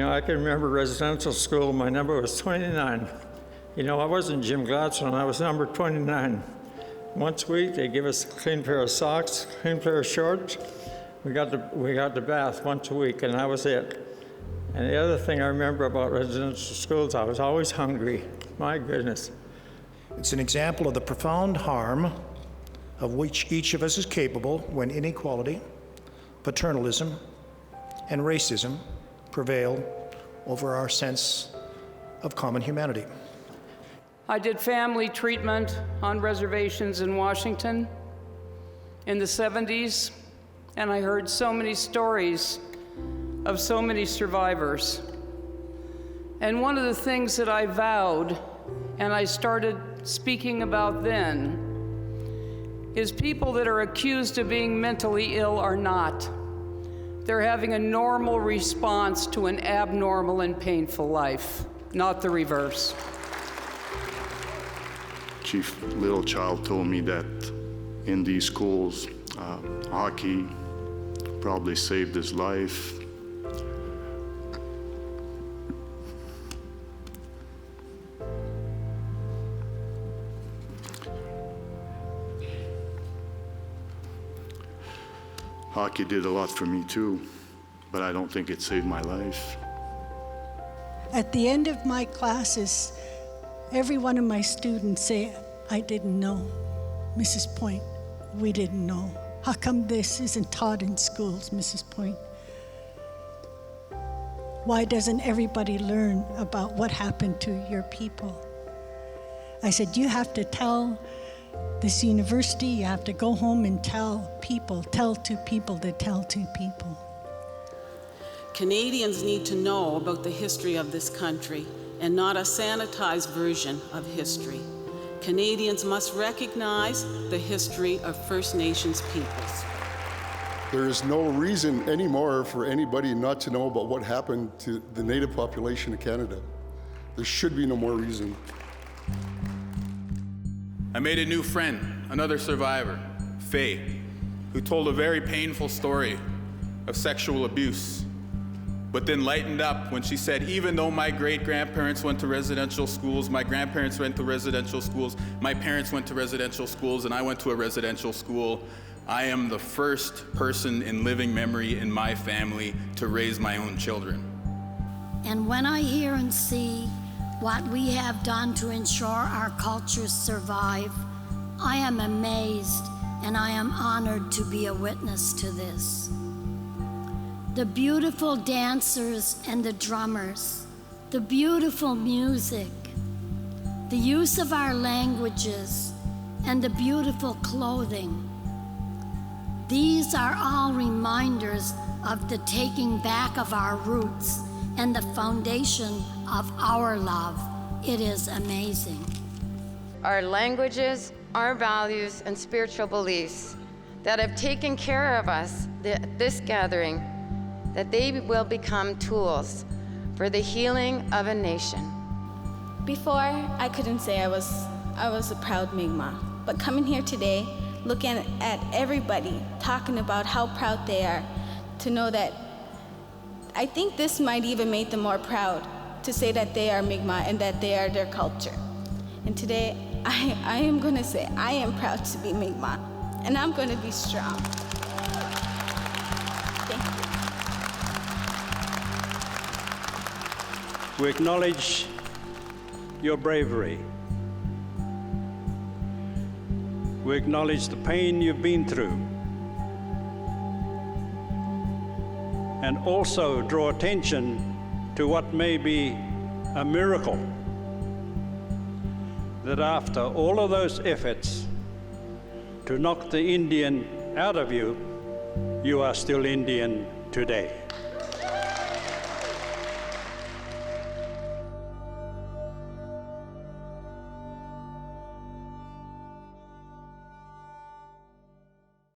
I can remember residential school, my number was 29. I wasn't Jim Gladstone, I was number 29. Once a week, they give us a clean pair of socks, clean pair of shorts. We got the bath once a week, and that was it. And the other thing I remember about residential schools, I was always hungry. My goodness. It's an example of the profound harm of which each of us is capable when inequality, paternalism, and racism prevail over our sense of common humanity. I did family treatment on reservations in Washington in the 70s, and I heard so many stories of so many survivors. And one of the things that I vowed, and I started speaking about then, is people that are accused of being mentally ill are not. They're having a normal response to an abnormal and painful life, not the reverse. Chief Littlechild told me that in these schools, hockey probably saved his life. Hockey did a lot for me too, but I don't think it saved my life. At the end of my classes, every one of my students say, I didn't know. Mrs. Point, we didn't know. How come this isn't taught in schools, Mrs. Point? Why doesn't everybody learn about what happened to your people? I said, you have to tell this university, you have to go home and tell people, tell to people that tell to people. Canadians need to know about the history of this country and not a sanitized version of history. Canadians must recognize the history of First Nations peoples. There is no reason anymore for anybody not to know about what happened to the Native population of Canada. There should be no more reason. I made a new friend, another survivor, Faye, who told a very painful story of sexual abuse, but then lightened up when she said, even though my great-grandparents went to residential schools, my grandparents went to residential schools, my parents went to residential schools, and I went to a residential school, I am the first person in living memory in my family to raise my own children. And when I hear and see what we have done to ensure our cultures survive, I am amazed and I am honored to be a witness to this. The beautiful dancers and the drummers, the beautiful music, the use of our languages, and the beautiful clothing. These are all reminders of the taking back of our roots and the foundation of our love. It is amazing. Our languages, our values, and spiritual beliefs that have taken care of us, this gathering, that they will become tools for the healing of a nation. Before, I couldn't say I was a proud Mi'kmaq, but coming here today, looking at everybody talking about how proud they are, to know that I think this might even make them more proud to say that they are Mi'kmaq and that they are their culture. And today, I am going to say I am proud to be Mi'kmaq, and I'm going to be strong. Thank you. We acknowledge your bravery. We acknowledge the pain you've been through, and also draw attention to what may be a miracle, that after all of those efforts to knock the Indian out of you, you are still Indian today.